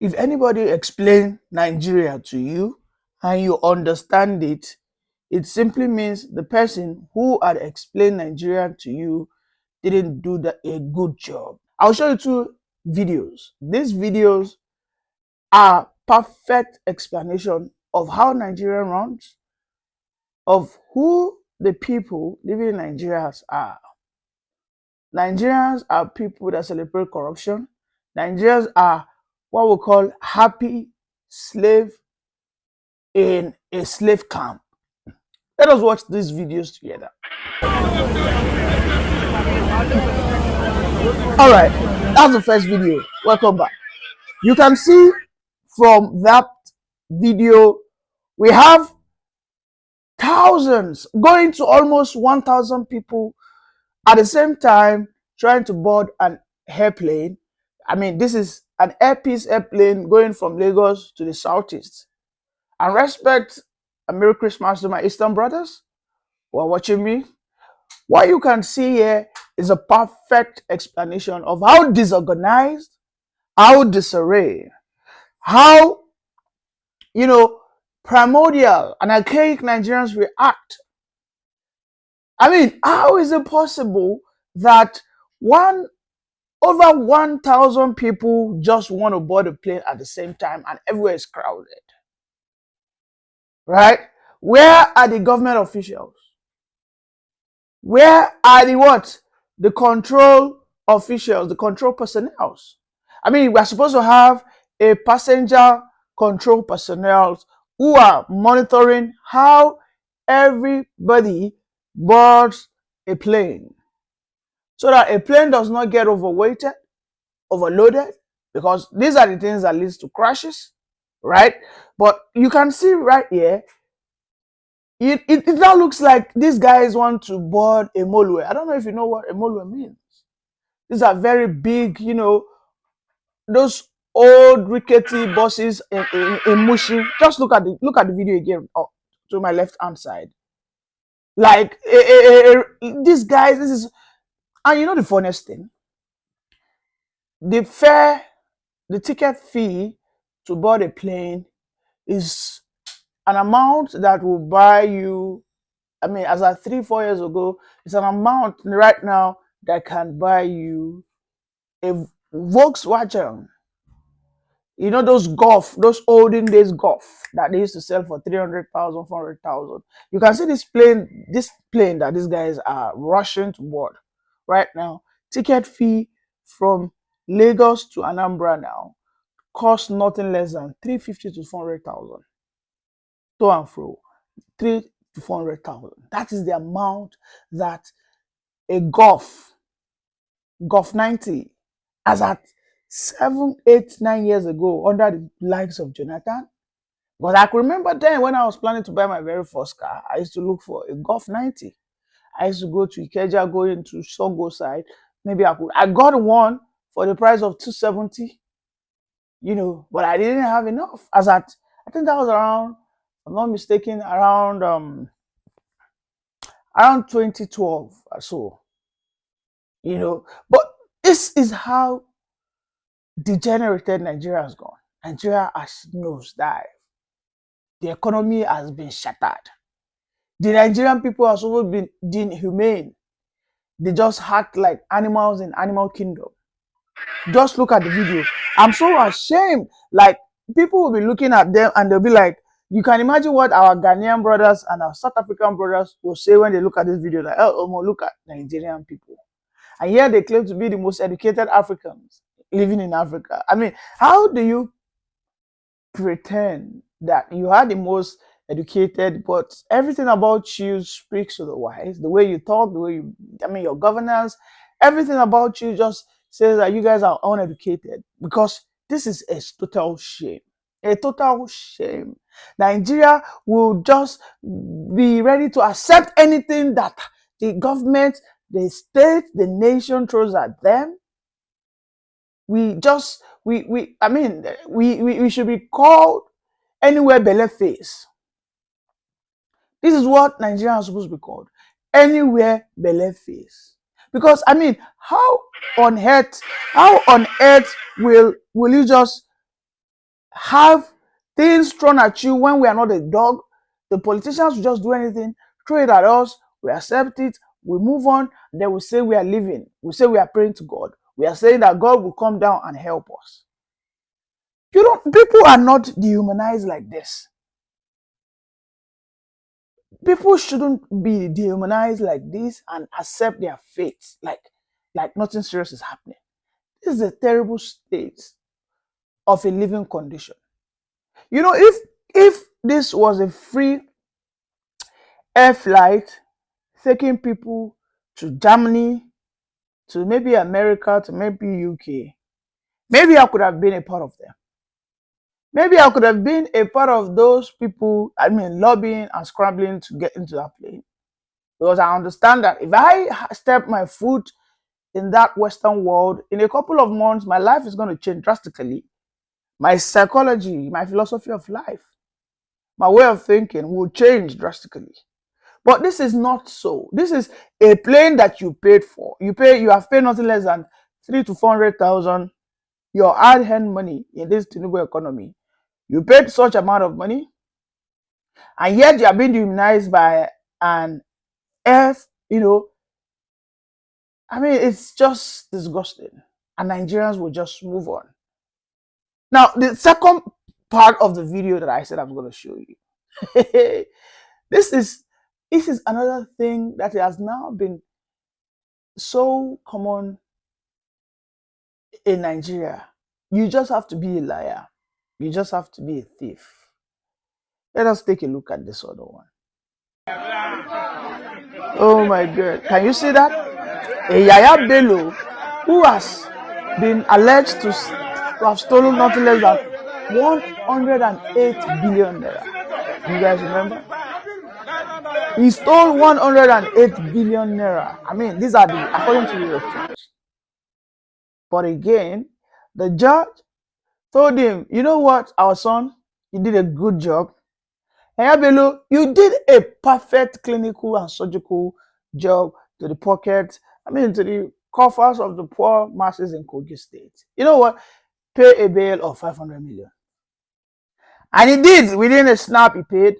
If anybody explain Nigeria to you and you understand it, it simply means the person who had explained Nigeria to you didn't do a good job. I'll show you two videos. These videos are perfect explanation of how Nigeria runs, of who the people living in Nigeria are. Nigerians are people that celebrate corruption. Nigerians are what we call happy slave in a slave camp. Let us watch these videos together. All right, that's the first video. Welcome back. You can see from that video, we have thousands, going to almost 1,000 people at the same time trying to board an airplane. I mean, this is an Air Peace airplane going from Lagos to the southeast. And respect and Merry Christmas to my Eastern brothers who are watching me. What you can see here is a perfect explanation of how disorganized, how disarray, how, primordial and archaic Nigerians react. I mean, how is it possible that over 1,000 people just want to board a plane at the same time and everywhere is crowded? Right? Where are the government officials? Where are the what? The control officials, the control personnel. I mean, we're supposed to have a passenger control personnel who are monitoring how everybody boards a plane, so that a plane does not get overweighted, overloaded, because these are the things that leads to crashes, right? But you can see right here, it now looks like these guys want to board a molue. I don't know if you know what a molue means. These are very big, those old rickety buses in Mushi. Just look at the video again, to my left hand side. Like these guys, this is, and you know the funniest thing, the ticket fee to board a plane is an amount that will buy you, I mean, as of 3-4 years ago, it's an amount right now that can buy you a Volkswagen. You know those Golf, those olden days Golf that they used to sell for 300,000, 400,000. You can see this plane that these guys are rushing to board right now. Ticket fee from Lagos to Anambra now costs nothing less than 350 to 400,000. To and fro, 3 to 400,000. That is the amount that a Golf 90, as at 7, 8, 9 years ago under the likes of Jonathan. But I can remember then when I was planning to buy my very first car, I used to look for a Golf 90. I used to go to Ikeja, go into Songo side. Maybe I got one for the price of 270, but I didn't have enough. I think that was around, if I'm not mistaken, around 2012 or so. But this is how degenerated Nigeria has gone. Nigeria has nosedived. The economy has been shattered. The Nigerian people have also been inhumane. They just act like animals in animal kingdom. Just look at the video. I'm so ashamed. Like, people will be looking at them and they'll be like, you can imagine what our Ghanaian brothers and our South African brothers will say when they look at this video. Like, oh, look at Nigerian people. And here they claim to be the most educated Africans living in Africa. I mean, how do you pretend that you are the most educated, but everything about you speaks to the wise? The way you talk, the way your governance, everything about you just says that you guys are uneducated, because this is a total shame. A total shame. Nigeria will just be ready to accept anything that the government, the state, the nation throws at them. We should be called anywhere belle face. This is what Nigeria is supposed to be called. Anywhere belle face. Because how on earth will you just have things thrown at you when we are not a dog. The politicians will just do anything, throw it at us, we accept it, we move on, then we say we are living. We say we are praying to God. We are saying that God will come down and help us. People are not dehumanized like this. People shouldn't be dehumanized like this and accept their fate like nothing serious is happening. This is a terrible state of a living condition. You know, if this was a free air flight taking people to Germany, to maybe America, to maybe UK, maybe I could have been a part of them. Maybe I could have been a part of those people, lobbying and scrambling to get into that plane. Because I understand that if I step my foot in that Western world, in a couple of months, my life is going to change drastically. My psychology, my philosophy of life, my way of thinking will change drastically. But this is not so. This is a plane that you paid for. You have paid nothing less than 300,000 to 400,000, your hard-earned money in this Tinubu economy. You paid such amount of money, and yet you are being demonized by an earth, it's just disgusting. And Nigerians will just move on. Now, the second part of the video that I said I'm going to show you. This is another thing that has now been so common in Nigeria. You just have to be a liar. You just have to be a thief. Let us take a look at this other one. Oh my God. Can you see that? A Y.Bello who has been alleged to have stolen nothing less than 108 billion naira. You guys remember? He stole 108 billion naira. These are according to the reports. But again, the judge told him, you know what, our son, you did a good job. Y.Bello, you did a perfect clinical and surgical job to the pocket, to the coffers of the poor masses in Kogi State. You know what? Pay a bail of 500 million. And he did. Within a snap, he paid,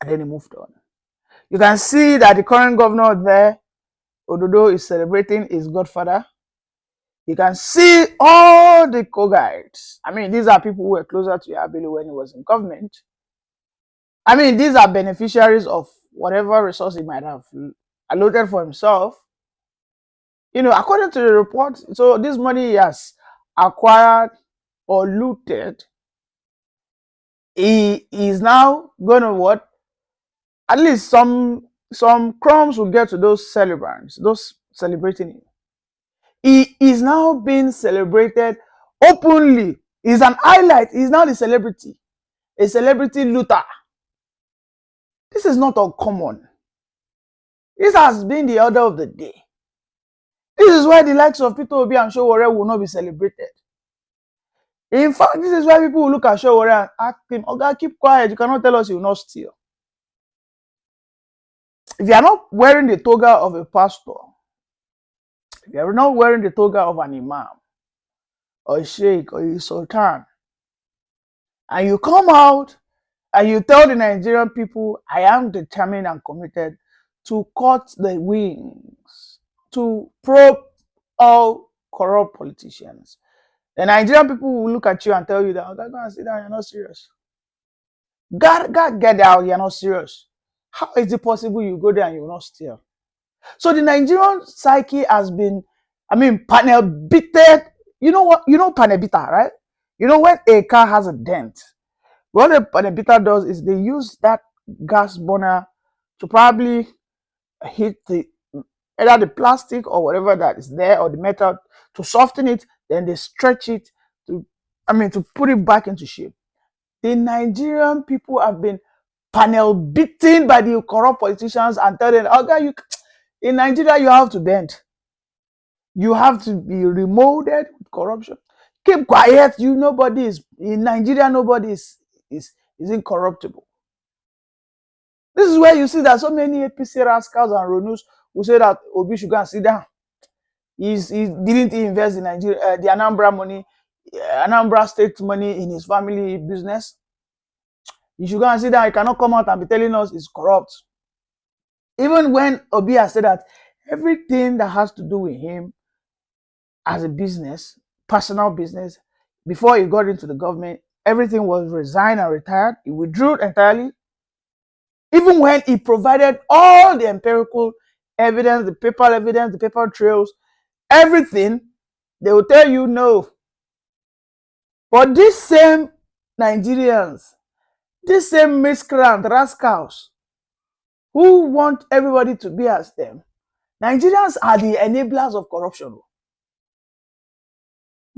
and then he moved on. You can see that the current governor there, Ododo, is celebrating his godfather. You can see all the Kogites. These are people who were closer to Y.Bello when he was in government. These are beneficiaries of whatever resource he might have allotted for himself. According to the report, so this money he has acquired or looted, he is now going to what? At least some crumbs will get to those celebrants, those celebrating him. He is now being celebrated openly. He's an highlight. He's now the celebrity, a celebrity looter. This is not uncommon. This has been the order of the day. This is why the likes of Peter Obi and Sowore will not be celebrated. In fact, this is why people will look at Sowore and ask him, "Oga, keep quiet. You cannot tell us you will not steal." If you are not wearing the toga of a pastor, if you are not wearing the toga of an imam, or a sheikh, or a sultan, and you come out and you tell the Nigerian people, I am determined and committed to cut the wings, to probe all corrupt politicians, the Nigerian people will look at you and tell you that, "Okay, go and sit down, you're not serious. God, get out, you're not serious. How is it possible you go there and you will not steal?" So the Nigerian psyche has been, panel beaten. You know what? You know panel beater, right? You know when a car has a dent, what a panel beater does is they use that gas burner to probably hit either the plastic or whatever that is there or the metal to soften it. Then they stretch it to put it back into shape. The Nigerian people have been panel beaten by the corrupt politicians and tell them, "Okay, in Nigeria you have to bend. You have to be remolded with corruption. Keep quiet. Nobody is in Nigeria. Nobody is incorruptible." This is where you see that so many APC rascals and Ronus who say that Obi should go and sit down. He didn't invest in Nigeria, the Anambra money. Anambra State money in his family business. You should go and see that. He cannot come out and be telling us it's corrupt. Even when Obi has said that everything that has to do with him as a business, personal business, before he got into the government, everything was resigned and retired. He withdrew entirely. Even when he provided all the empirical evidence, the paper trails, everything, they will tell you no. But these same Nigerians, these same miscreant rascals who want everybody to be as them, Nigerians are the enablers of corruption.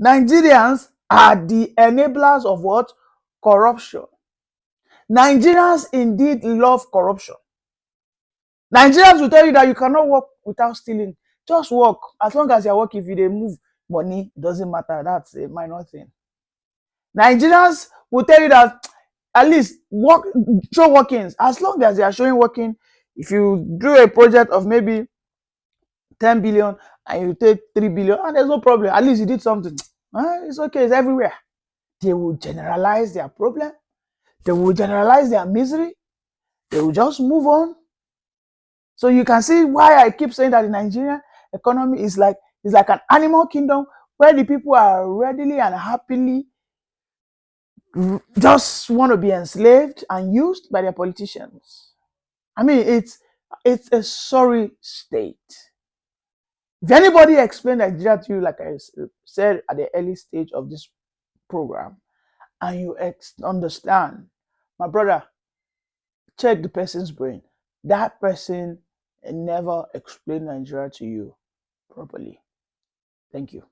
Nigerians are the enablers of what? Corruption. Nigerians indeed love corruption. Nigerians will tell you that you cannot work without stealing. Just work. As long as you're working, if you don't move money, it doesn't matter. That's a minor thing. Nigerians will tell you that at least work, show workings. As long as they are showing working, if you do a project of maybe 10 billion and you take 3 billion, and there's no problem. At least you did something. It's okay, it's everywhere. They will generalize their problem. They will generalize their misery. They will just move on. So you can see why I keep saying that the Nigerian economy is like an animal kingdom where the people are readily and happily just want to be enslaved and used by their politicians. I mean, it's a sorry state. If anybody explained Nigeria to you, like I said at the early stage of this program, and you understand, my brother, check the person's brain. That person never explained Nigeria to you properly. Thank you.